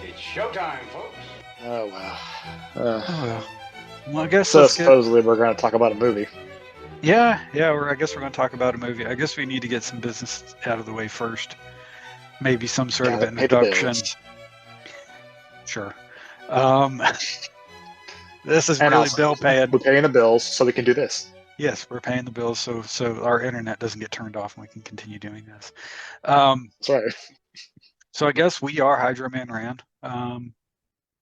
It's showtime, folks. Oh, wow. Well, I guess So let's get. supposedly we're going to talk about a movie. Yeah. I guess we're going to talk about a movie. I guess we need to get some business out of the way first. Maybe some sort of Gotta pay the introduction. bills. Sure. This is And really also, bill paying. we're paying the bills so we can do this. Yes, we're paying the bills, so our internet doesn't get turned off and we can continue doing this. That's right. So I guess we are Hydro Man Ran.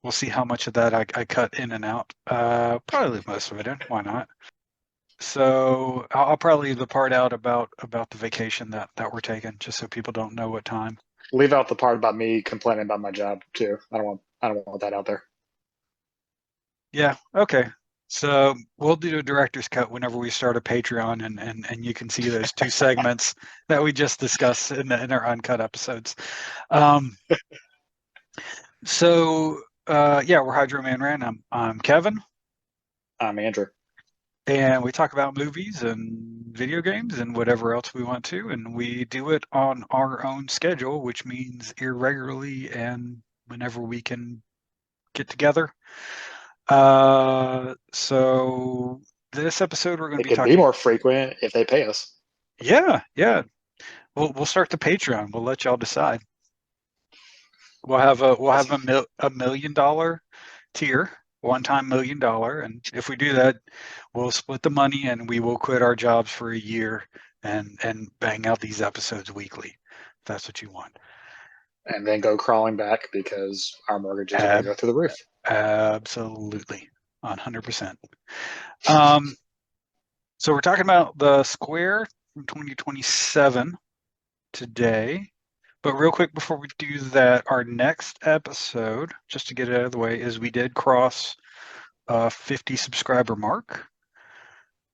We'll see how much of that I cut in and out. Probably leave most of it in. Why not? So I'll probably leave the part out about the vacation that we're taking, just so people don't know what time. Leave out the part about me complaining about my job too. I don't want that out there. Yeah. Okay. So we'll do a director's cut whenever we start a Patreon, and you can see those two segments that we just discussed in our uncut episodes. So we're Hydro Man Ran. I'm Kevin. I'm Andrew. And we talk about movies and video games and whatever else we want to, and we do it on our own schedule, which means irregularly and whenever we can get together. So this episode we're going to be talking. It could be more frequent if they pay us. Yeah. We'll start the Patreon. We'll let y'all decide. We'll have a $1 million tier, one-time $1 million, and if we do that, we'll split the money and we will quit our jobs for a year and bang out these episodes weekly. If that's what you want. And then go crawling back because our mortgages are going to go through the roof. Absolutely, 100%. So we're talking about the Square from 2027 today. But real quick before we do that, our next episode, just to get it out of the way, is we did cross 50 subscriber mark.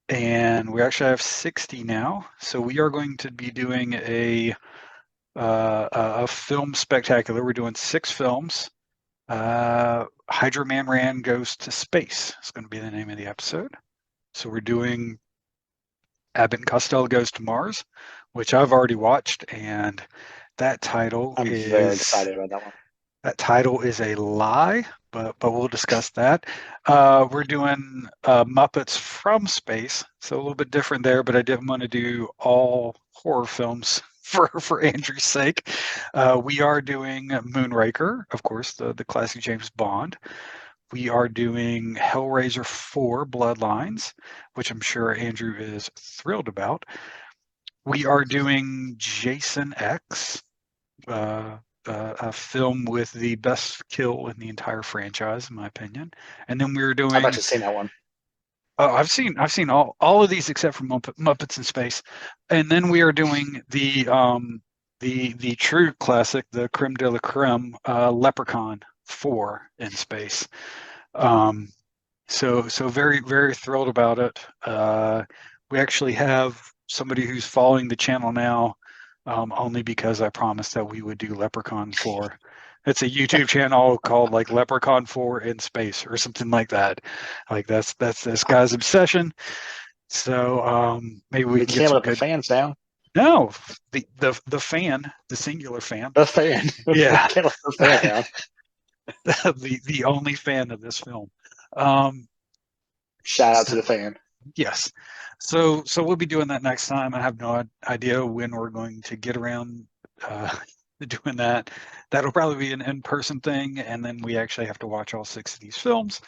And we actually have 60 now. So we are going to be doing a film spectacular. We're doing 6 films. Hydro Man Ran Goes to Space. It's going to be the name of the episode. So we're doing Abbott and Costello Goes to Mars, which I've already watched, and that title I'm very excited about that one. That title is a lie, but we'll discuss that. We're doing Muppets from Space, so a little bit different there, but I didn't want to do all horror films for Andrew's sake. We are doing Moonraker, of course, the classic James Bond. We are doing Hellraiser 4 Bloodlines, which I'm sure Andrew is thrilled about. We are doing Jason X, a film with the best kill in the entire franchise, in my opinion. And then we were doing. I've actually seen that one. I've seen all of these except for Muppets in Space. And then we are doing the true classic, the creme de la creme, Leprechaun 4 in Space. So very, very thrilled about it. We actually have somebody who's following the channel now, only because I promised that we would do Leprechaun 4. It's a YouTube channel called like Leprechaun 4 in Space or something like that. Like that's this guy's obsession. So maybe we can get some good fans down. No, the fan, the singular fan. The fan. Yeah. Can't let the fan down. the only fan of this film. Shout out to the fan. Yes. So we'll be doing that next time. I have no idea when we're going to get around doing that. That'll probably be an in-person thing, and then we actually have to watch all 6 of these films.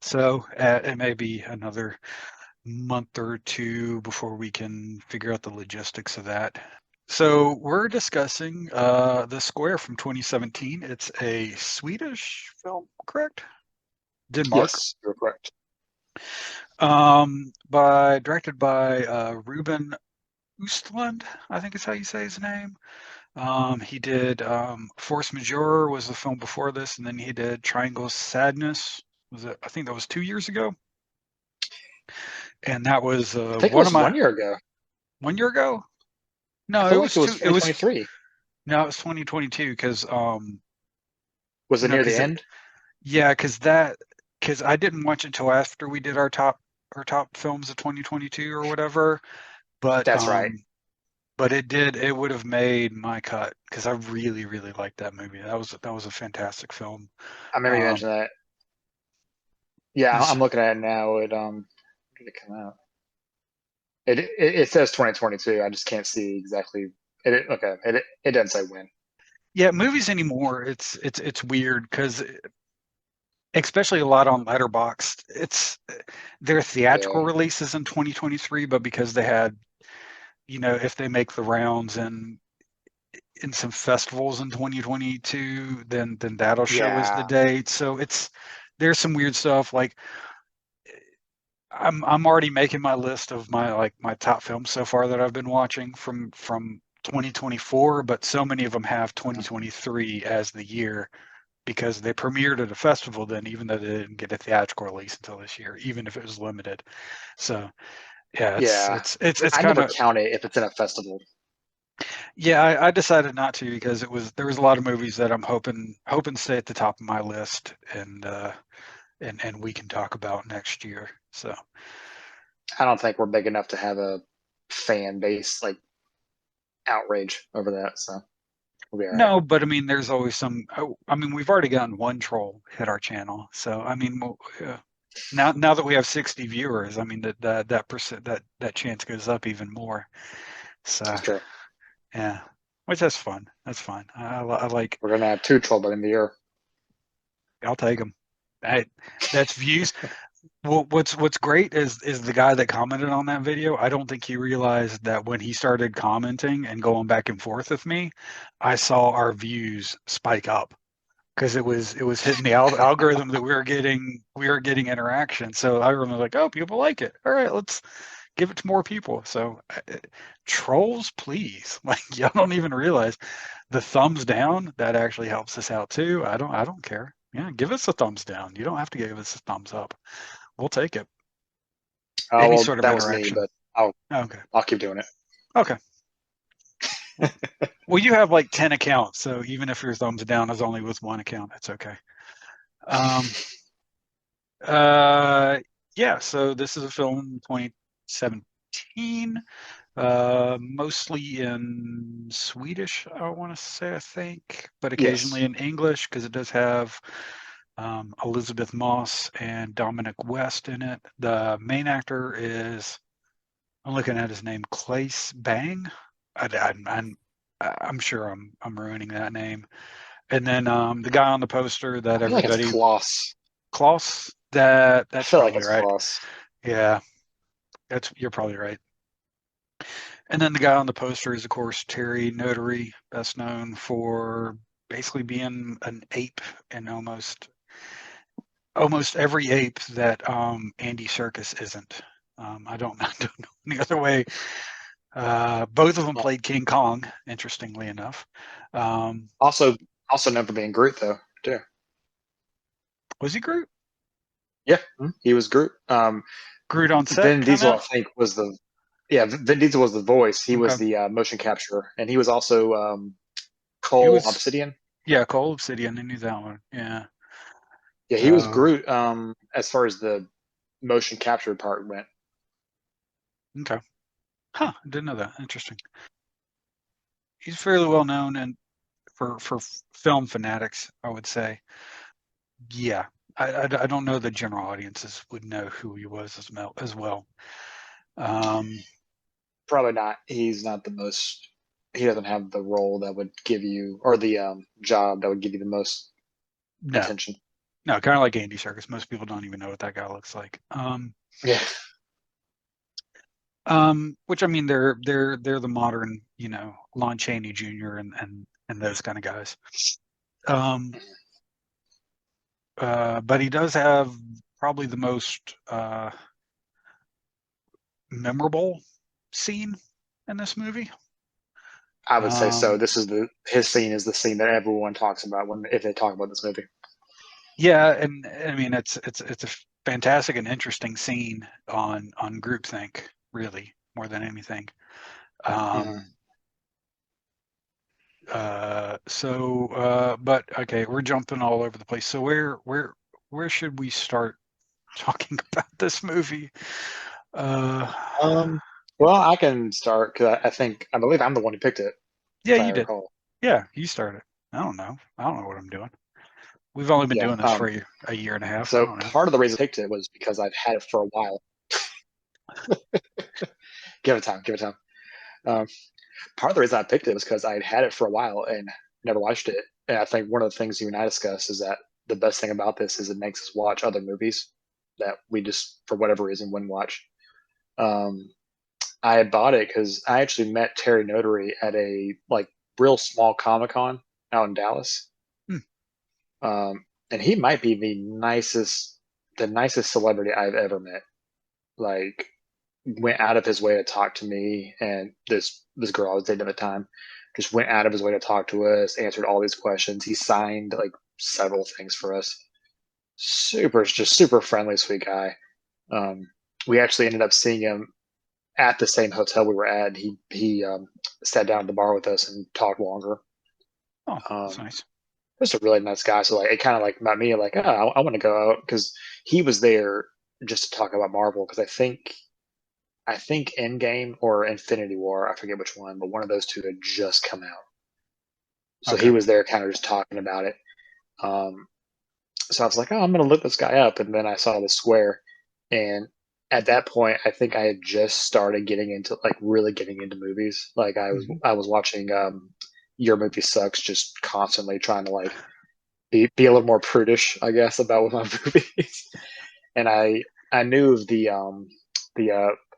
So it may be another month or 2 before we can figure out the logistics of that. So we're discussing The Square from 2017. It's a Swedish film, correct? Denmark. Yes, you're correct. Directed by Ruben Östlund, I think is how you say his name. He did Force Majeure was the film before this, and then he did Triangle of Sadness. I think that was 2 years ago. And that was I think it was 1 year ago. 1 year ago? No, it was 2023. No, it was 2022 because was it near the end? Yeah, because because I didn't watch it till after we did our top films of 2022 or whatever. But That's right. it would have made my cut because I really, really liked that movie. That was a fantastic film. I remember you Um, mentioned that. Yeah, this, I'm looking at it now. When did it come out? It says 2022. I just can't see exactly. Okay. It doesn't say when. yeah, movies anymore, it's weird because especially a lot on Letterboxd, it's their Yeah. theatrical releases in 2023, but because they had, if they make the rounds and in some festivals in 2022, then that'll show as the Yeah. date. So there's some weird stuff like I'm already making my list of my top films so far that I've been watching from 2024, but so many of them have 2023 as the year because they premiered at a festival then, even though they didn't get a theatrical release until this year, even if it was limited. So yeah, it's Yeah. it's it's it's I kind never of count it if it's in a festival. yeah. I decided not to because there was a lot of movies that I'm hoping stay at the top of my list and we can talk about next year. So I don't think we're big enough to have a fan base like outrage over that. So we'll be all right. no, but I mean, there's always some. I mean, we've already gotten one troll hit our channel, so I mean, now that we have 60 viewers, I mean that percent that chance goes up even more. So That's true. yeah, which that's fun. That's fine. I like. We're gonna have two troll by the end of the year. I'll take them. That's views. Well, what's great is the guy that commented on that video. I don't think he realized that when he started commenting and going back and forth with me, I saw our views spike up because it was hitting the algorithm that we were getting interaction. So I was like, oh, people like it. All right, let's give it to more people. So trolls, please. Like y'all don't even realize the thumbs down that actually helps us out too. I don't care. Yeah, give us a thumbs down. You don't have to give us a thumbs up. We'll take it. Oh Any well, sort of that was me, interaction. but Okay. I'll keep doing it. Okay. Well, you have like 10 accounts, so even if your thumbs down is only with one account, it's okay. Um, uh, yeah, so this is a film 2017, mostly in Swedish, I want to say, I think, but occasionally Yes. in English because it does have Elizabeth Moss and Dominic West in it. The main actor is, I'm looking at his name, Claes Bang. I'm sure I'm ruining that name. And then the guy on the poster I that feel like it's everybody, Kloss. Klaus, I that's feel like probably it's right. Kloss. Yeah, you're probably right. And then the guy on the poster is of course Terry Notary, best known for basically being an ape in almost every ape that Andy Serkis isn't. I don't know any other way. Both of them Well, played King Kong, interestingly enough. Um, also, also known for being Groot though too. was he Groot? Yeah, he was Groot. Groot on set, Vin kind Diesel, I of. think, was the yeah. Vin Diesel was the voice. He was Okay. the motion capture, and he was also He Cole was, Obsidian. yeah, Cole Obsidian. I knew that one. Yeah. Yeah, he was Uh, Groot. As far as the motion capture part went. okay. Huh. I didn't know that. Interesting. He's fairly well known and for film fanatics, I would say. Yeah. I don't know the general audiences would know who he was as well. Um, Probably not. He's not the most. He doesn't have the role that would give you, or the job that would give you the most no, attention. no, kind of like Andy Serkis. Most people don't even know what that guy looks like. Yeah, Which I mean, they're the modern, Lon Chaney Jr. and those kind of guys. Um, but he does have probably the most memorable scene in this movie. I would say so. Um, This is the his scene is the scene that everyone talks about when if they talk about this movie. yeah, and I mean it's a fantastic and interesting scene on groupthink, really, more than anything. Mhm. Um, but okay, we're jumping all over the place. So where should we start talking about this movie? Well, I can start because I believe I'm the one who picked it, Yeah, if I you did. recall. Yeah, you started. I don't know. I don't know what I'm doing. We've only been Yeah. doing this for a year and a half. I So don't know. part of the reason I picked it was because I've had it for a while. Give it time. Give it time. Um, Part of the reason I picked it was because I'd had it for a while and never watched it. And I think one of the things you and I discussed is that the best thing about this is it makes us watch other movies that we just, for whatever reason, wouldn't watch. Um, I had bought it because I actually met Terry Notary at a like real small Comic Con out in Dallas. Hmm. And he might be the nicest celebrity I've ever met. Like, went out of his way to talk to me and this girl I was dating at the time just went out of his way to talk to us, answered all these questions. He signed like several things for us. Just super friendly, sweet guy. Um, we actually ended up seeing him at the same hotel we were at. He sat down at the bar with us and talked longer. Oh, that's Um, nice. just a really nice guy. So like it kind of like about me like, oh, I want to go out because he was there just to talk about Marvel because I think Endgame or Infinity War, I forget which one, but one of those two had just come out. So he Okay. was there kind of just talking about it. Um, so I was like, oh, I'm going to look this guy up. And then I saw the square. And at that point, I think I had just started getting into like really getting into movies. Like Hmm. I was watching Your Movie Sucks, just constantly trying to like be a little more prudish, I guess, about my movies. And I knew of the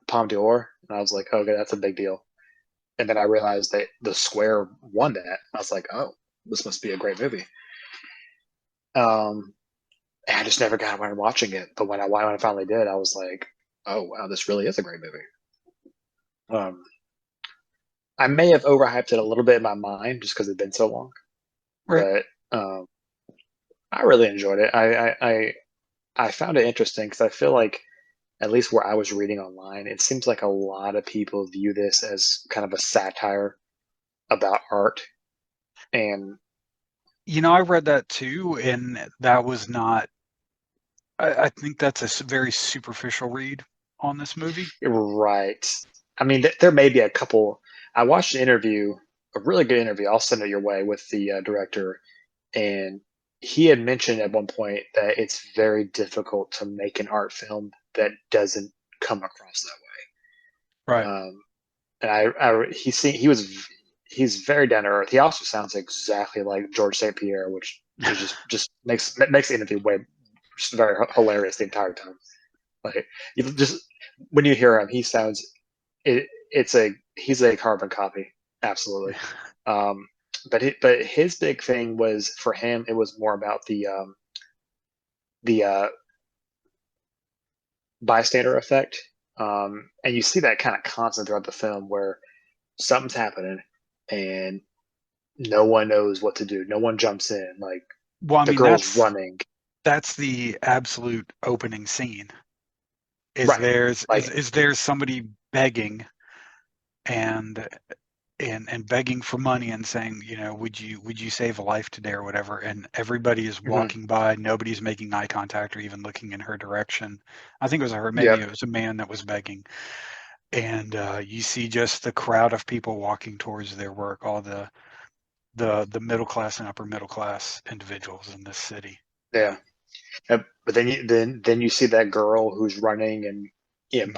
Palme d'Or, and I was like, okay, that's a big deal. And then I realized that the Square won that. I was like, oh, this must be a great movie. Um, and I just never got around to watching it. But when I finally did, I was like, oh wow, this really is a great movie. Um, I may have overhyped it a little bit in my mind just because it'd been so long, Right. but I really enjoyed it. I found it interesting because I feel like at least where I was reading online, it seems like a lot of people view this as kind of a satire about art. And I read that too, and that was not. I think that's a very superficial read on this movie. right, I mean, there may be a couple. I watched an interview, a really good interview. I'll send it your way with the director, and he had mentioned at one point that it's very difficult to make an art film that doesn't come across that Right. way. And he's very down to earth. He also sounds exactly like George St. Pierre, which is just makes the interview way just very hilarious the entire time. Like you just when you hear him, he sounds he's a carbon copy, absolutely. Um, but his big thing was for him, it was more about the bystander effect, and you see that kind of constant throughout the film where something's happening and no one knows what to do. No one jumps in. Like Well, I the mean, girl's running. that's the absolute opening scene. Is Right. there's Like, is there's somebody begging and and begging for money and saying, would you save a life today or whatever, and everybody is mhm. walking by, nobody's making eye contact or even looking in her direction. I think it was her, maybe Yep. it was a man that was begging, and you see just the crowd of people walking towards their work, all the middle class and upper middle class individuals in this city. Yeah. Yep. But then you see that girl who's running and Mhm.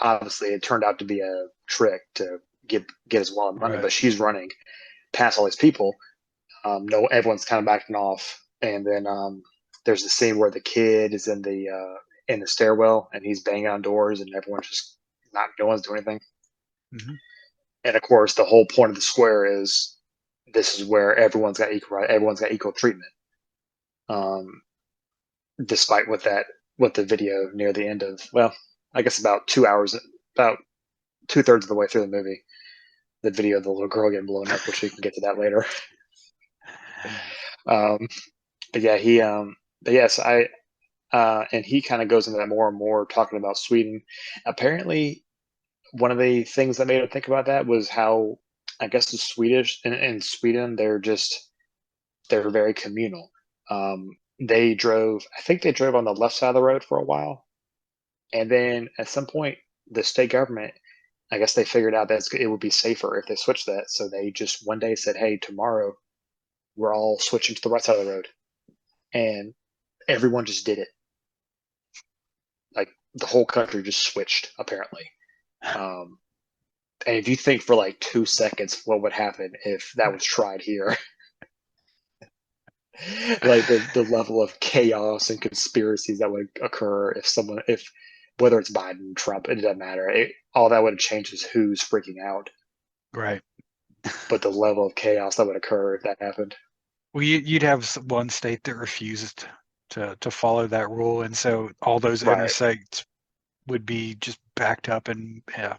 obviously it turned out to be a trick to get his wallet money, Right. but she's running past all these people. No, everyone's kind of backing off, and then there's the scene where the kid is in the stairwell and he's banging on doors, and everyone's just not no one's doing anything. Hmm. And of course, the whole point of the square is this is where everyone's got equal treatment. Um, Despite what the video near the end of I guess about 2 hours, about 2/3 of the way through the movie, the video of the little girl getting blown up, which we can get to that later. um, but yeah, but yes, and he kind of goes into that more and more, talking about Sweden. Apparently, one of the things that made him think about that was how I guess the Swedish in Sweden they're very communal. Um, they drove. I think they drove on the left side of the road for a while, and then at some point, the state government, I guess they figured out that it would be safer if they switched that. So they just one day said, "Hey, tomorrow we're all switching to the right side of the road," and everyone just did it. Like the whole country just switched apparently. Um, and if you think for like 2 seconds what would happen if that was tried here, like the level of chaos and conspiracies that would occur if whether it's Biden, Trump, it doesn't matter. All that would have changed is who's freaking out, Right. but the level of chaos that would occur if that happened. Well, you'd have one state that refused to follow that rule, and so all those Right. interstates would be just backed up, and yeah.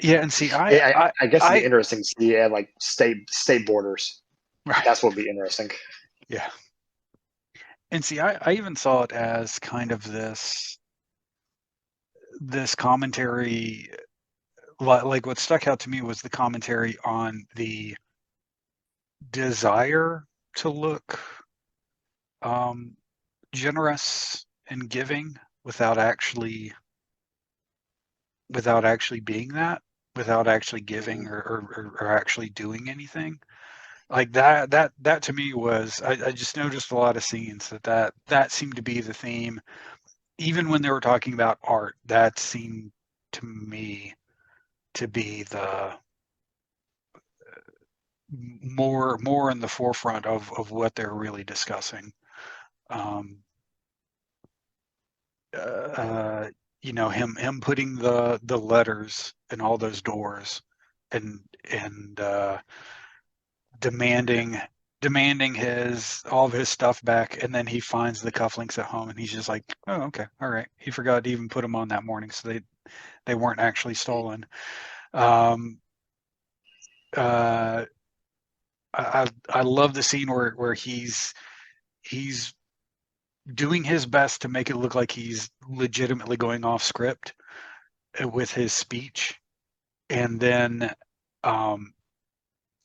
And see, I guess it'd be I interesting to see like state borders. right, That's what would be interesting. yeah. And see, I even saw it as kind of this commentary, like what stuck out to me was the commentary on the desire to look um, generous and giving without actually being that, without actually giving Mhm. or actually doing anything. Like that to me was I just noticed a lot of scenes that seemed to be the theme. Even when they were talking about art, that seemed to me to be the more in the forefront of what they're really discussing. Um, uh, uh, him putting the letters in all those doors and demanding his all of his stuff back, and then he finds the cufflinks at home and he's just like, oh, okay, all right, he forgot to even put them on that morning, so they weren't actually stolen. um uh I love the scene where he's doing his best to make it look like he's legitimately going off script with his speech, and then um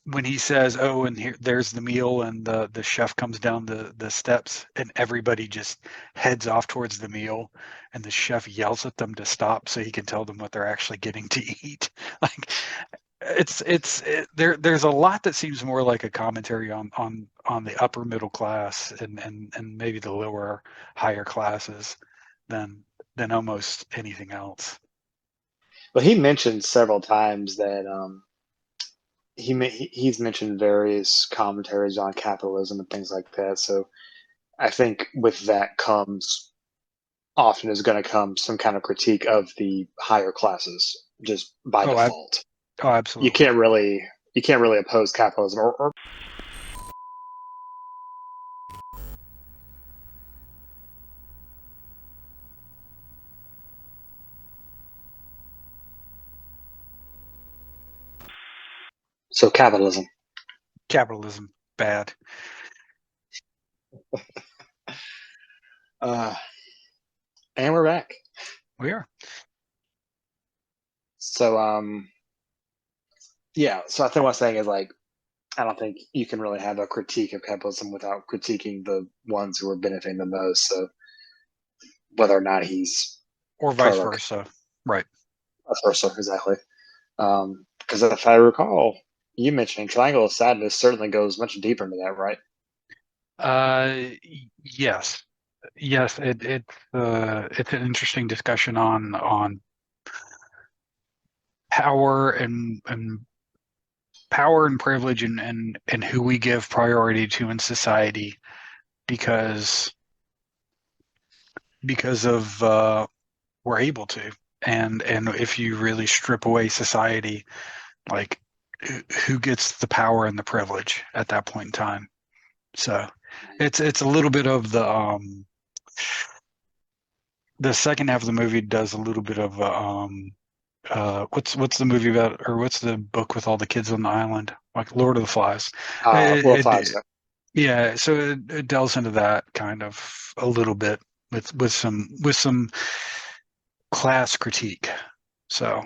when he says, "Oh, and here, there's the meal," and the chef comes down the steps, and everybody just heads off towards the meal, and the chef yells at them to stop so he can tell them what they're actually getting to eat. Like there's a lot that seems more like a commentary on the upper middle class and maybe the lower higher classes than almost anything else. But he mentioned several times that he's mentioned various commentaries on capitalism and things like that. So I think with that comes often is going to come some kind of critique of the higher classes just by Oh, default. oh, You absolutely. can't really oppose capitalism or so capitalism. Capitalism bad. Uh, and we're back. We are. So yeah. So I think what I'm saying is like I don't think you can really have a critique of capitalism without critiquing the ones who are benefiting the most. So whether or not he's Or vice pro or versa. Right. vice versa, exactly. Because if I recall, you mentioning triangle of sadness certainly goes much deeper into that, right? Yes. Yes, it's an interesting discussion on power and power and privilege and who we give priority to in society because of we're able to, and if you really strip away society, like who gets the power and the privilege at that point in time. So it's a little bit of the second half of the movie does a little bit of what's the movie about, or what's the book with all the kids on the island, like Lord of the Flies. Well, five. Yeah, so it delves into that kind of a little bit with some class critique, so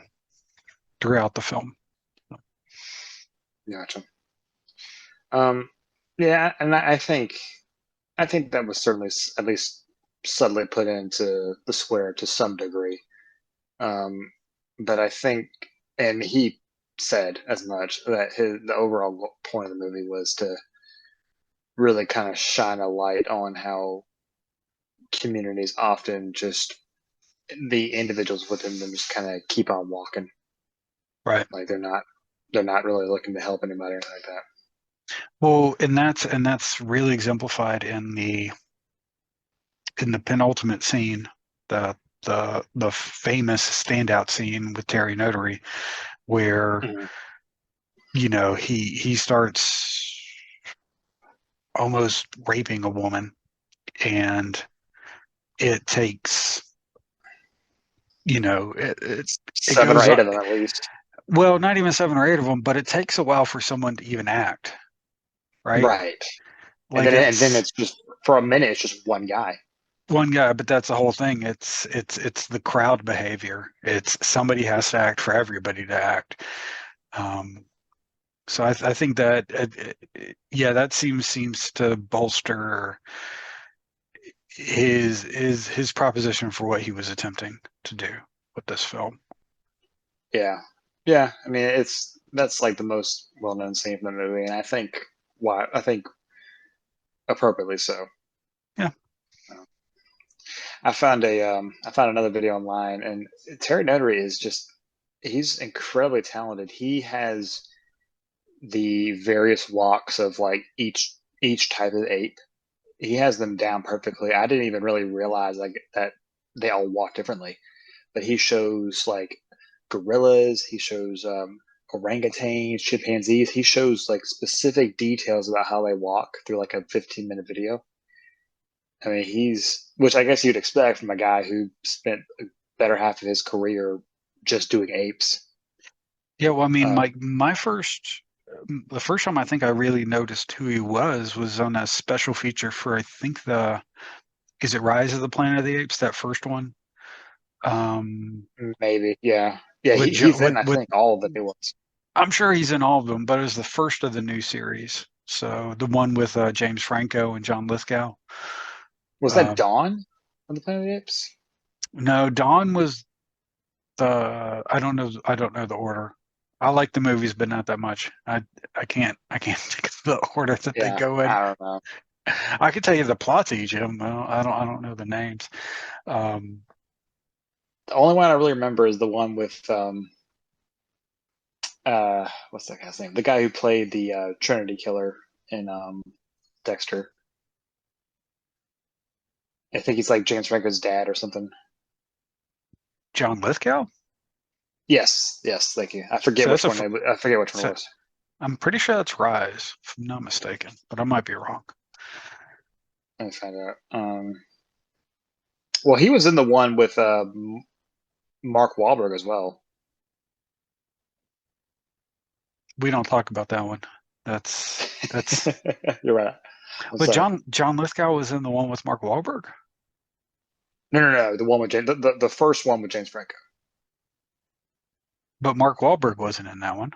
throughout the film. Gotcha. Um, Yeah, and I think that was certainly at least subtly put into the square to some degree. Um, but I think, and he said as much that the overall point of the movie was to really kind of shine a light on how communities often just the individuals within them just kind of keep on walking, Right. like they're not really looking to help anybody or anything like that. Well, and that's really exemplified in the penultimate scene, the the famous standout scene with Terry Notary, where Mhm. he starts almost raping a woman, and it takes it Seven or goes eight on. of them at least. Well, not even 7 or 8 of them, but it takes a while for someone to even act, right? Right. And Like then it's it's just for a minute it's just one guy. one guy, but that's the whole thing. It's the crowd behavior. It's somebody has to act for everybody to act. Um, so I think that yeah, that seems to bolster his proposition for what he was attempting to do with this film. Yeah. Yeah. I mean that's like the most well known scene from the movie, and I think appropriately so. Yeah, Um, I found another video online, and Terry Notary is just he's incredibly talented. He has the various walks of like each type of ape. He has them down perfectly. I didn't even really realize like that they all walk differently. But he shows like gorillas, he shows orangutans, chimpanzees. He shows like specific details about how they walk through like a 15-minute video. I mean, which I guess you'd expect from a guy who spent a better half of his career just doing apes. yeah. Well, I mean, Uh, the first time I think I really noticed who he was on a special feature for, I think, the is it Rise of the Planet of the Apes, that first one? Maybe, yeah, yeah. With He's in, I with think, all of the new ones. I'm sure he's in all of them, but it was the first of the new series. So the one with James Franco and John Lithgow. Was that Um, Dawn of the Planet of the Apes? no, Dawn was the I don't know the order. I like the movies, but not that much. I can't think of the order that they Yeah, go in. I don't know. I could tell you the plots of each of them. I don't know the names. Um, The only one I really remember is the one with what's that guy's name? The guy who played the Trinity killer in Dexter. I think he's like James Franco's dad or something. John Lithgow. Yes, yes, thank you. So that's I forget which one it so was. I'm pretty sure that's Rise, if I'm not mistaken, but I might be wrong. Let me find out. Well, he was in the one with Mark Wahlberg as well. We don't talk about that one. That's You're right. I'm But sorry. John Lithgow was in the one with Mark Wahlberg, No, no, no. The one with the first one with James Franco. but Mark Wahlberg wasn't in that one.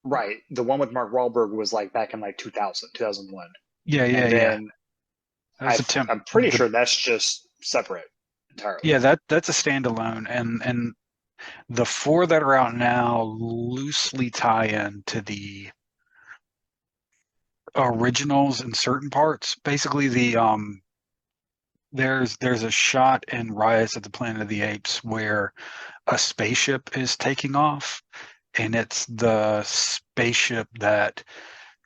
Right. The one with Mark Wahlberg was like back in like 2001. Yeah, yeah, And yeah. then That was a temp. I'm pretty sure that's just separate entirely. Yeah, that's a standalone, and the four that are out now loosely tie in to the originals in certain parts. Basically, there's a shot in Rise of the Planet of the Apes where a spaceship is taking off, and it's the spaceship that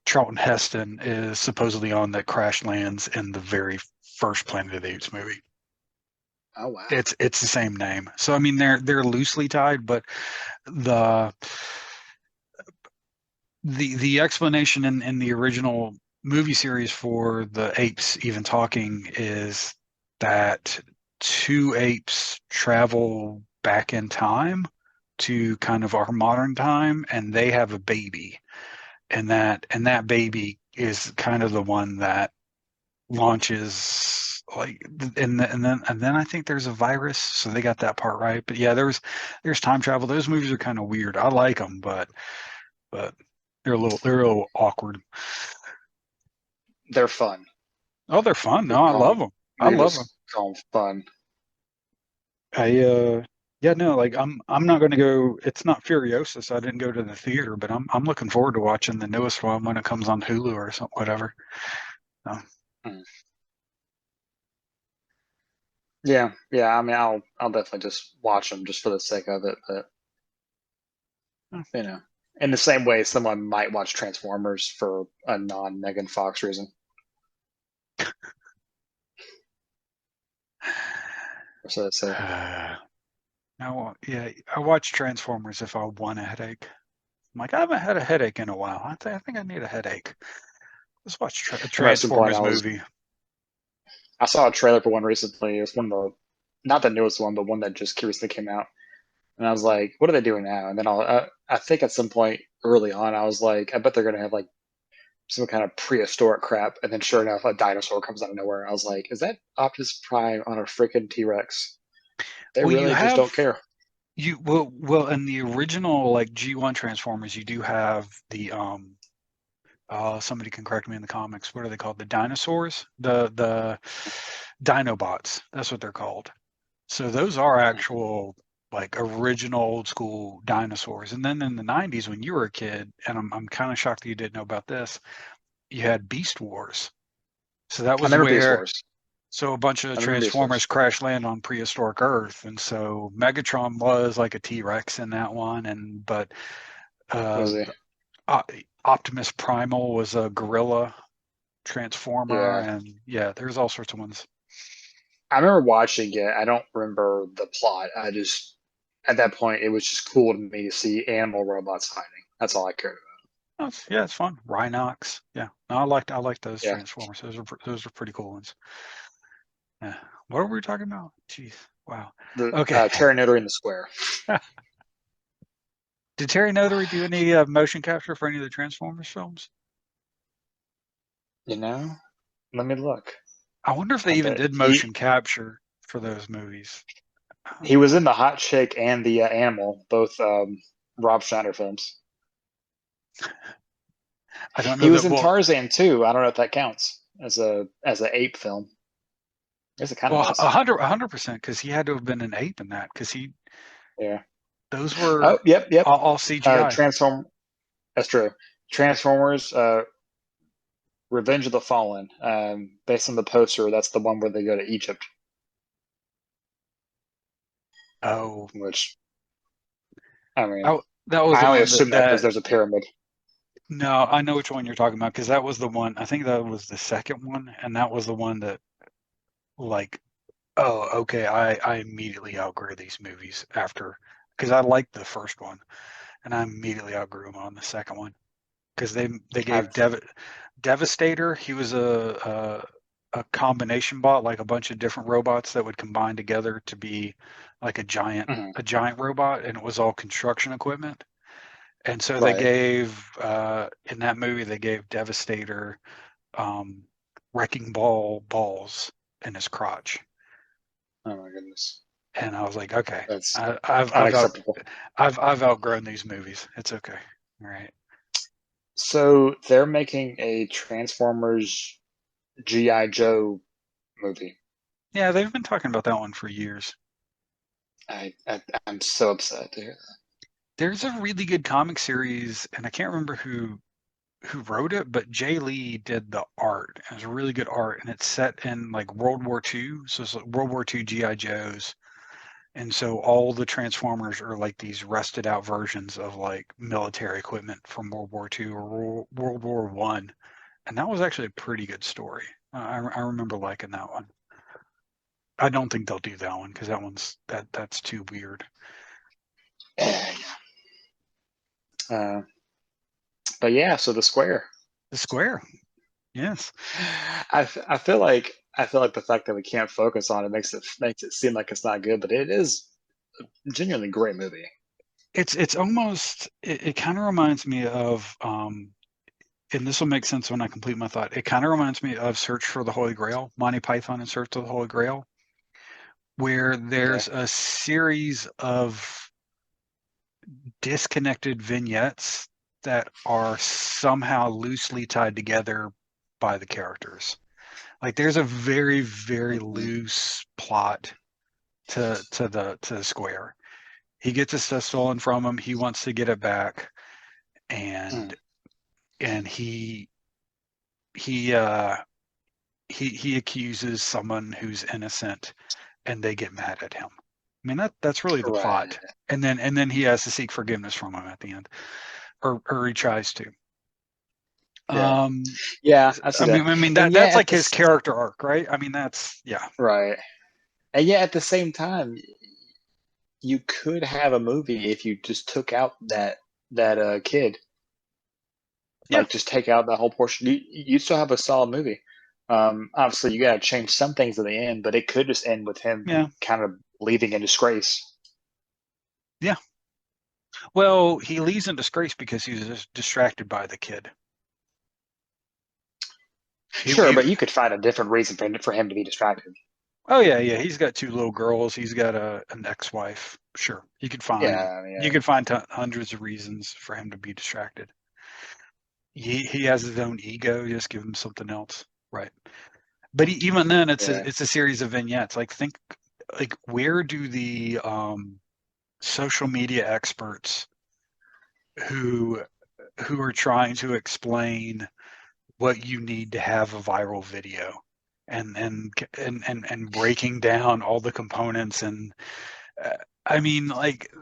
Charlton Heston is supposedly on that crash lands in the very first Planet of the Apes movie. Oh wow. It's the same name. So I mean they're loosely tied, but the the explanation in the original movie series for the apes even talking is that two apes travel back in time to kind of our modern time, and they have a baby, and that baby is kind of the one that launches like and then I think there's a virus, so they got that part right. But yeah, there's time travel. Those movies are kind of weird. I like them, but They're a little awkward. They're fun. Oh, they're fun. We No, I call love them. them. I We love them. just call them fun. Yeah, no, like I'm not going to go. It's not Furiosa, so I didn't go to the theater, but I'm looking forward to watching the newest one when it comes on Hulu or something, whatever. So, Mm. Yeah, yeah. I mean, I'll definitely just watch them just for the sake of it. But you know, in the same way, someone might watch Transformers for a non-Megan Fox reason. So that's it. now, yeah, I watch Transformers if I want a headache. I'm like, I haven't had a headache in a while. I think I need a headache. Let's watch a I remember at some point Transformers movie. I saw a trailer for one recently. It was one of the, not the newest one, but one that just recently came out. And I was like, what are they doing now? And then I think at some point early on, I was like, I bet they're gonna have like some kind of prehistoric crap. And then sure enough, a dinosaur comes out of nowhere. I was like, is that Optimus Prime on a freaking T-Rex? They Well, you really just have don't care. in the original like G1 Transformers, you do have the somebody can correct me in the comics. What are they called? The dinosaurs? The Dinobots. That's what they're called. So those are actual like original old school dinosaurs. And then in the 90s when you were a kid, and I'm kind of shocked that you didn't know about this, you had Beast Wars. So that I was remember Beast where Wars. a bunch of I remember Beast Transformers Wars. crash land on prehistoric Earth. And so Megatron was like a T-Rex in that one, and but uh Was he? Optimus Primal was a gorilla transformer, Yeah. and yeah, there's all sorts of ones. I remember watching it. I don't remember the plot. I just, at that point, it was just cool to me to see animal robots fighting. That's all I cared Yeah, it's fun. Rhinox. Yeah, no, I like those about. Yeah. Transformers. Those are pretty cool ones. Yeah. What were we talking about? Jeez. Wow. The Okay. Terra Notary in the Square. Did Terry Notary do any motion capture for any of the Transformers films? You know, let me look. I wonder if they I even bet did motion capture for those movies. he was in the Hot Chick and the Animal, both Rob Schneider films. I don't He know was that. in Tarzan too. I don't know if that counts as a ape film. I guess it kind of Well, does. 100%, because he had to have been an ape in that, because Yeah. those Oh, were yep, yep. all CGI. Transform. That's true. Transformers. Revenge of the Fallen. Based on the poster, that's the one where they go to Egypt, Oh, which I mean, that was the I only one assume that because there's a pyramid. No, I know which one you're talking about, because that was the one. I think that was the second one, and that was the one that, like, oh, okay, I immediately outgrew these movies after, because I liked the first one, and I immediately outgrew them on the second one, because they gave I've Devastator. He was a combination bot, like a bunch of different robots that would combine together to be like mhm, a giant robot, and it was all construction equipment. And so they right. gave in that movie they gave Devastator um, wrecking ball balls in his crotch, Oh my goodness, and I was like, okay, that's I've unacceptable. I've outgrown these movies. It's okay. All right. So they're making a Transformers GI Joe movie. Yeah, they've been talking about that one for years. I'm so upset to hear There's a really good comic series, and I can't remember who wrote it, but Jay Lee did the art. It was really good art, and it's set in like World War II. So it's like World War II GI Joes. And so all the Transformers are like these rusted out versions of like military equipment from World War II or World War One. And that was actually a pretty good story. I remember liking that one. I don't think they'll do that one because that's too weird. that. But yeah, so the Square. The Square, yes. I feel like the fact that we can't focus on it makes it seem like it's not good, but it is a genuinely great movie. It's almost it kind of reminds me of and this will make sense when I complete my thought. It kind of reminds me of Search for the Holy Grail, Monty Python and Search for the Holy Grail, where Okay. there's a series of disconnected vignettes that are somehow loosely tied together by the characters. Like there's a very, very loose plot to the square. He gets his stuff stolen from him. He wants to get it back, and he he uh he accuses someone who's innocent, and they get mad at him. I mean that's really the Right. plot. And then he has to seek forgiveness from him at the end, or he tries to. Yeah. Um, Yeah, I see that. I mean And that yet that's at like the his character arc, right? I mean that's yeah. right. And yet at the same time, you could have a movie if you just took out that kid. Yeah. Like just take out that whole portion. You still have a solid movie. Obviously you gotta change some things at the end, but it could just end with him Yeah. kind of leaving in disgrace. Yeah. Well, he leaves in disgrace because he was just distracted by the kid. Sure, but you could find a different reason for him to be distracted. Oh yeah, yeah. He's got two little girls. He's got an ex-wife. Sure, you could find Yeah, I mean, you could find hundreds of reasons for him to be distracted. He has his own ego. Just give him something else, right? But even then, yeah. it's a series of vignettes. Like think, like where do the social media experts who are trying to explain what you need to have a viral video, and breaking down all the components, and I mean like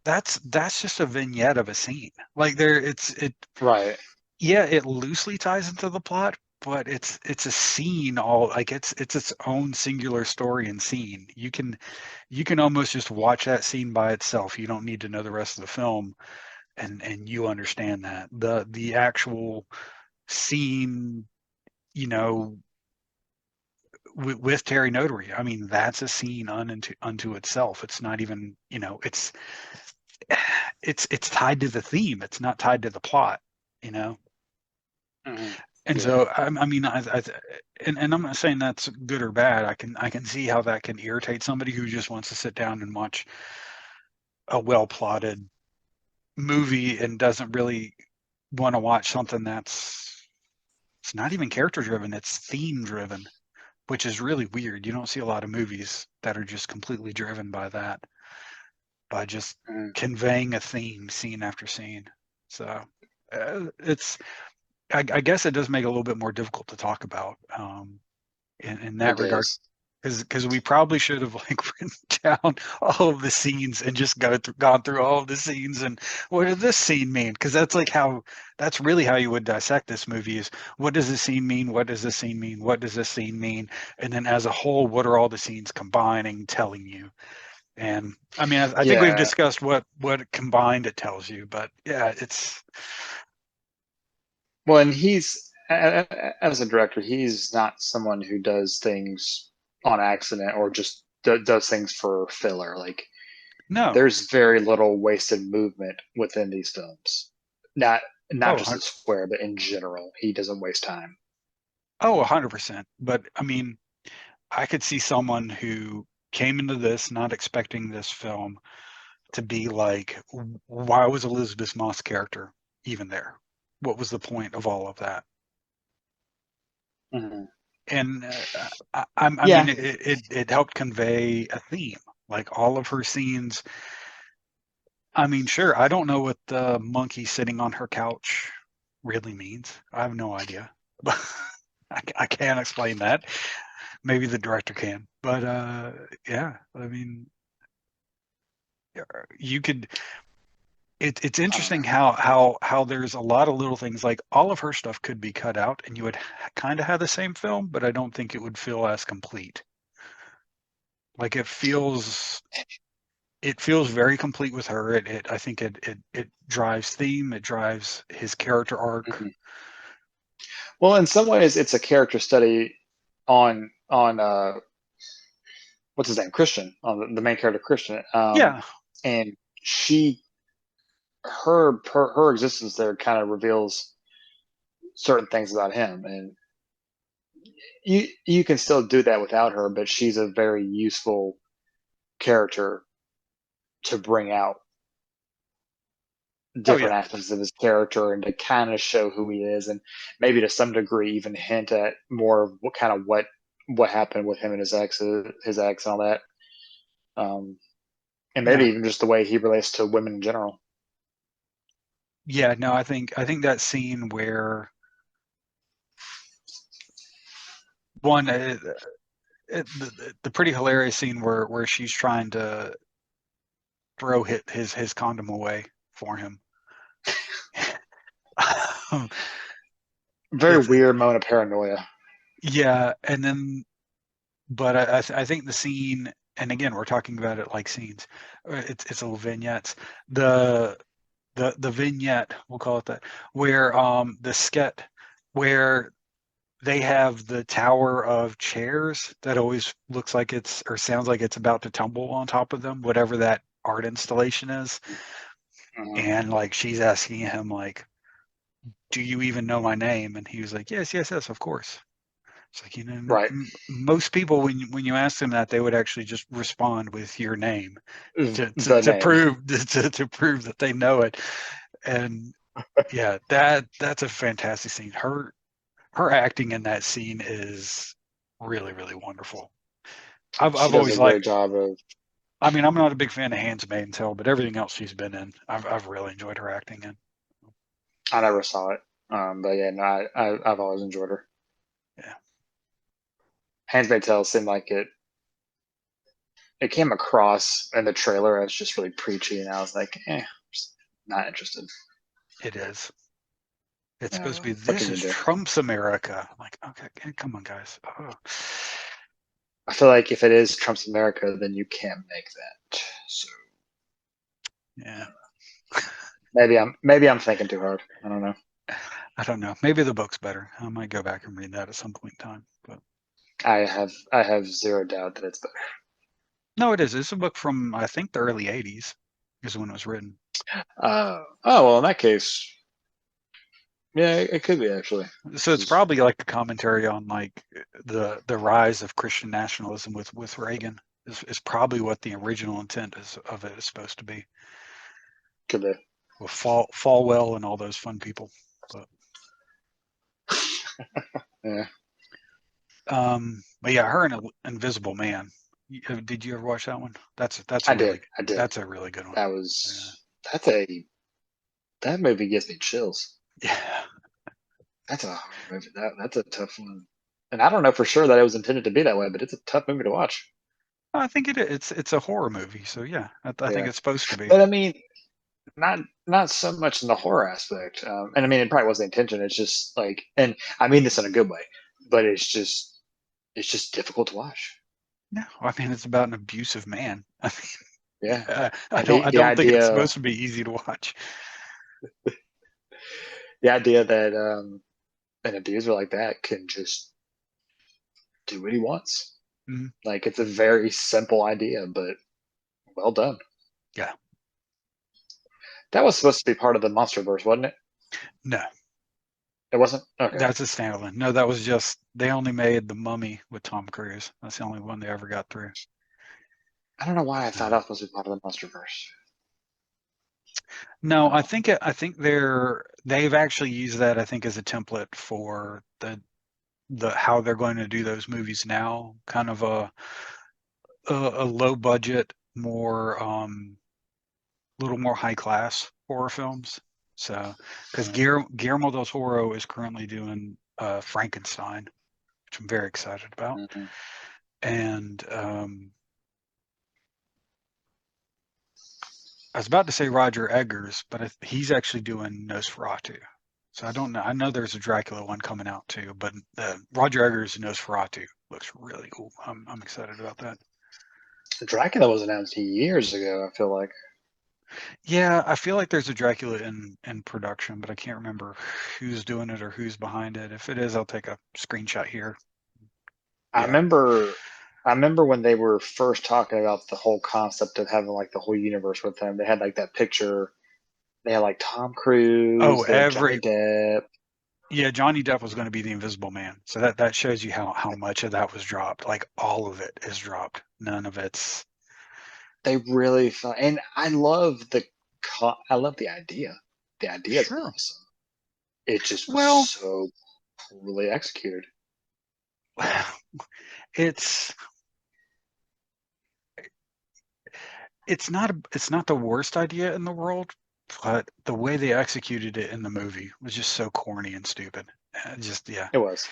that's just a vignette of a scene. Like it Right. yeah, it loosely ties into the plot, but it's a scene, all like it's its own singular story and scene. You can almost just watch that scene by itself. You don't need to know the rest of the film, and you understand that the actual scene, you know, with Terry Notary. I mean, that's a scene unto itself. It's not even, you know, it's tied to the theme. It's not tied to the plot, you know. Hmm. And Yeah. so, I mean, and I'm not saying that's good or bad. I can see how that can irritate somebody who just wants to sit down and watch a well plotted movie and doesn't really want to watch something that's it's not even character driven. It's theme driven, which is really weird. You don't see a lot of movies that are just completely driven by that, by just Mhm. conveying a theme scene after scene. So it's, I guess it does make it a little bit more difficult to talk about in that It regard. is. Because we probably should have like written down all of the scenes and just gone through all of the scenes and what does this scene mean? Because that's like how that's really how you would dissect this movie is what does this scene mean? What does this scene mean? What does this scene mean? And then as a whole, what are all the scenes combining, telling you? And I mean, I think we've Yeah. discussed what combined it tells you, but yeah, it's Well, and as a director, he's not someone who does things on accident or just does things for filler. Like no. there's very little wasted movement within these films. Not Oh, just the square, but in general, he doesn't waste time. oh, 100%. But I mean, I could see someone who came into this not expecting this film to be like, why was Elizabeth Moss' character even there? What was the point of all of that? Hmm. And I mean, Yeah. it helped convey a theme. Like all of her scenes. I mean, sure, I don't know what the monkey sitting on her couch really means. I have no idea, but I can't explain that. Maybe the director can, but yeah, I mean, you could. It's I don't interesting know. how there's a lot of little things like all of her stuff could be cut out and you would kind of have the same film, but I don't think it would feel as complete. Like it feels very complete with her. I think it drives theme, it drives his character arc. Mhm. Well, in some ways, it's a character study on what's his name, Christian, on the main character, Christian. Yeah. And she her existence there kind of reveals certain things about him, and you can still do that without her, but she's a very useful character to bring out. different aspects of his character and to kind of show who he is, and maybe to some degree even hint at more of what happened with him and his ex and all that, and maybe even just the way he relates to women in general. Yeah, no, I think that scene where one the pretty hilarious scene where she's trying to throw his condom away for him. Very weird moment of paranoia. Yeah, and then, but I think the scene, and again, we're talking about it like scenes. It's little vignettes. The vignette, we'll call it that, where the skit where they have the tower of chairs that always looks like it's or sounds like it's about to tumble on top of them, whatever that art installation is. And like she's asking him like, do you even know my name? And he was like, yes, of course. It's like, Right. Most people when you ask them that, they would actually just respond with your name to prove that they know it. And yeah, that's a fantastic scene. Her acting in that scene is really, really wonderful. I've always liked. Great job of. I mean, I'm not a big fan of Handmaid's Tale, but everything else she's been in, I've really enjoyed her acting in. I never saw it, but yeah, no, I've always enjoyed her. Yeah, Handmaid's Tale seemed like it came across in the trailer as just really preachy, and I was like, just not interested. It is. It's supposed to be, this is do? Trump's America. I'm like, okay, come on, guys. Oh. I feel like if it is Trump's America, then you can't make that. So yeah, maybe I'm thinking too hard. I don't know. I don't know. Maybe the book's better. I might go back and read that at some point in time. But I have zero doubt that it's better. no, it is. It's a book from I think the early '80s is when it was written. Oh well, in that case, yeah, it could be actually. So it's probably like a commentary on like the rise of Christian nationalism with Reagan is probably what the original intent of it is supposed to be. Could be. With Falwell and all those fun people. But yeah. But yeah, her and Invisible Man. Did you ever watch that one? That's I did. That's a really good one. That was that movie gives me chills. Yeah. That's a hard movie. That's a tough one. And I don't know for sure that it was intended to be that way, but it's a tough movie to watch. I think it's a horror movie, so yeah, I think it's supposed to be. But I mean, not so much in the horror aspect. And I mean, it probably was the intention. It's just like, and I mean this in a good way, but it's just difficult to watch. No, I mean it's about an abusive man. I mean, yeah, I don't think it's supposed to be easy to watch. The idea that an abuser like that can just do what he wants. Mm-hmm. Like it's a very simple idea, but well done. Yeah. That was supposed to be part of the MonsterVerse, wasn't it? No. It wasn't? Okay. That's a standalone. No, that was just, they only made The Mummy with Tom Cruise. That's the only one they ever got through. I don't know why I thought that was supposed to be part of the MonsterVerse. No, I think they've actually used that, I think, as a template for the how they're going to do those movies now. Kind of a low budget, little more high class horror films. So, because Guillermo del Toro is currently doing Frankenstein, which I'm very excited about, and I was about to say Roger Eggers, but he's actually doing Nosferatu. So I don't know. I know there's a Dracula one coming out too, but Roger Eggers' Nosferatu looks really cool. I'm excited about that. Dracula was announced years ago, I feel like. Yeah, I feel like there's a Dracula in production, but I can't remember who's doing it or who's behind it. If it is, I'll take a screenshot here. Yeah. I remember when they were first talking about the whole concept of having like the whole universe with them. They had like that picture. They had like Tom Cruise. Oh, Johnny Depp. Yeah, Johnny Depp was going to be the Invisible Man. So that shows you how much of that was dropped. Like all of it is dropped. None of it's. They really thought, and I love I love the idea. The idea is Sure. awesome. It just was Well, so poorly executed. it's it's not the worst idea in the world, but the way they executed it in the movie was just so corny and stupid. Yeah. It was.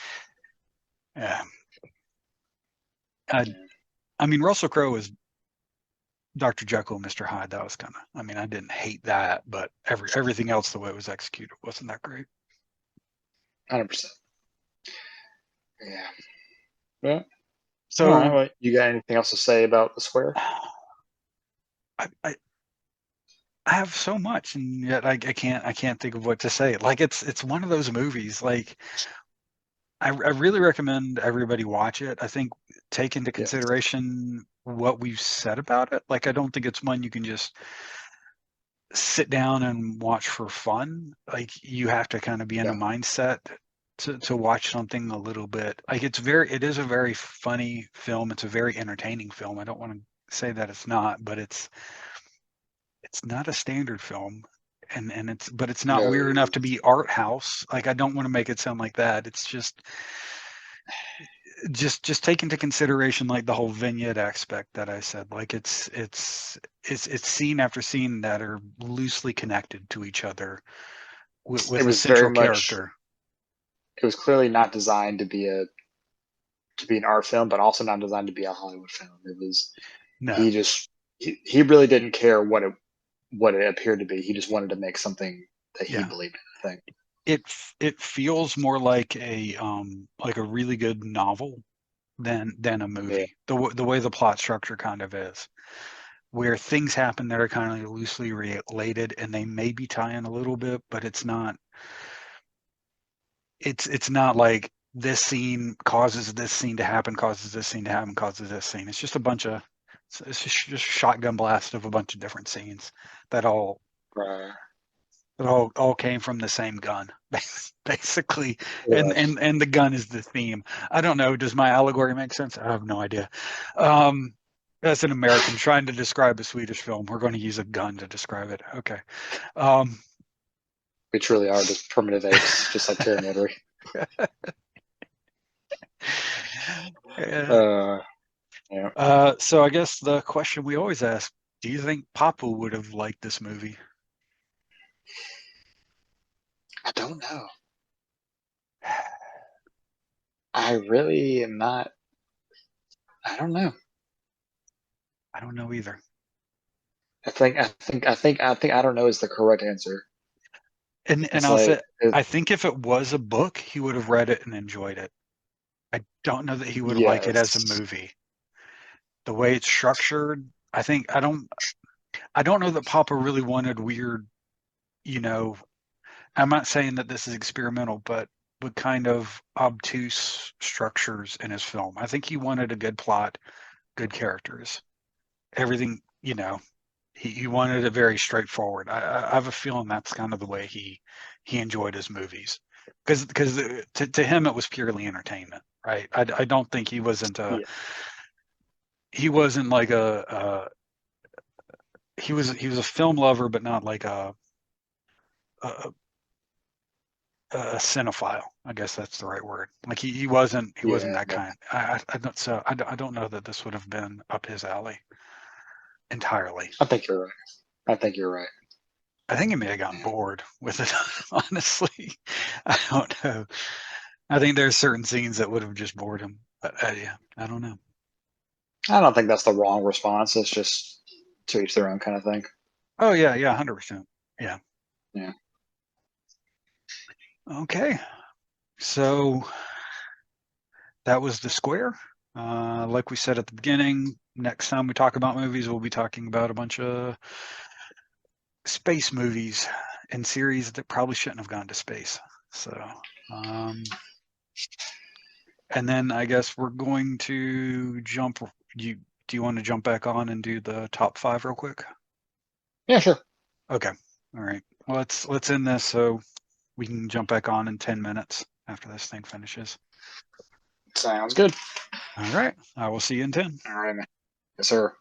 Yeah. I mean, Russell Crowe was Dr. Jekyll and Mr. Hyde. That was kind of, I mean, I didn't hate that, but everything else, the way it was executed, wasn't that great. 100%. Yeah. Yeah. So, all right. Well, you got anything else to say about the Square? I have so much, and yet I can't think of what to say. Like it's one of those movies. Like I really recommend everybody watch it. I think take into Yeah. consideration what we've said about it. Like I don't think it's one you can just sit down and watch for fun. Like you have to kind of be in a Yeah. mindset to watch something a little bit. Like it is a very funny film. It's a very entertaining film. I don't want to say that it's not, but it's not a standard film. And it's not No. weird enough to be art house. Like I don't want to make it sound like that. It's just take into consideration like the whole vignette aspect that I said. Like it's scene after scene that are loosely connected to each other with It a was very central much. character. It was clearly not designed to be an art film, but also not designed to be a Hollywood film. It was. No, He really didn't care what it appeared to be. He just wanted to make something that he yeah. believed in. I think. It feels more like a really good novel than a Yeah. movie. The way the plot structure kind of is, where things happen that are kind of loosely related and they maybe tie in a little bit, but it's not like this scene causes this scene to happen, causes this scene to happen, causes this scene. It's just a bunch of it's just a shotgun blast of a bunch of different scenes that all Right. all came from the same gun, basically. Yeah. And the gun is the theme. I don't know. Does my allegory make sense? I have no idea. As an American trying to describe a Swedish film, we're going to use a gun to describe it. Okay. We truly are just primitive apes, just like Terry Notary. Yeah. Yeah. So I guess the question we always ask: do you think Papa would have liked this movie? I don't know. I really am not. I don't know. I don't know either. I don't know is the correct answer. And It's I'll like say, I think if it was a book, he would have read it and enjoyed it. I don't know that he would like it as a yes. movie. The way it's structured, I don't know that Papa really wanted weird, you know, I'm not saying that this is experimental, but kind of obtuse structures in his film. I think he wanted a good plot, good characters. Everything, he wanted it very straightforward. I have a feeling that's kind of the way he enjoyed his movies. Because to him it was purely entertainment, right? I don't think he wasn't Yeah. he wasn't like he was a film lover, but not like a, a cinephile. I guess that's the right word. Like he wasn't Yeah. that kind. I don't know that this would have been up his alley entirely. I think you're right. I think you're right. I think he may have gotten Yeah. bored with it. Honestly, I don't know. I think there's certain scenes that would have just bored him. But yeah, I don't know. I don't think that's the wrong response. It's just to each their own kind of thing. Oh yeah, 100%. Yeah. Yeah. Okay. So that was The Square. Like we said at the beginning, next time we talk about movies, we'll be talking about a bunch of space movies and series that probably shouldn't have gone to space. So, and then I guess we're going to jump. Do you want to jump back on and do the top 5 real quick? Yeah, sure. Okay. All right. Well, let's end this so we can jump back on in 10 minutes after this thing finishes. Sounds good. All right. I will see you in 10. All right, man. Yes, sir.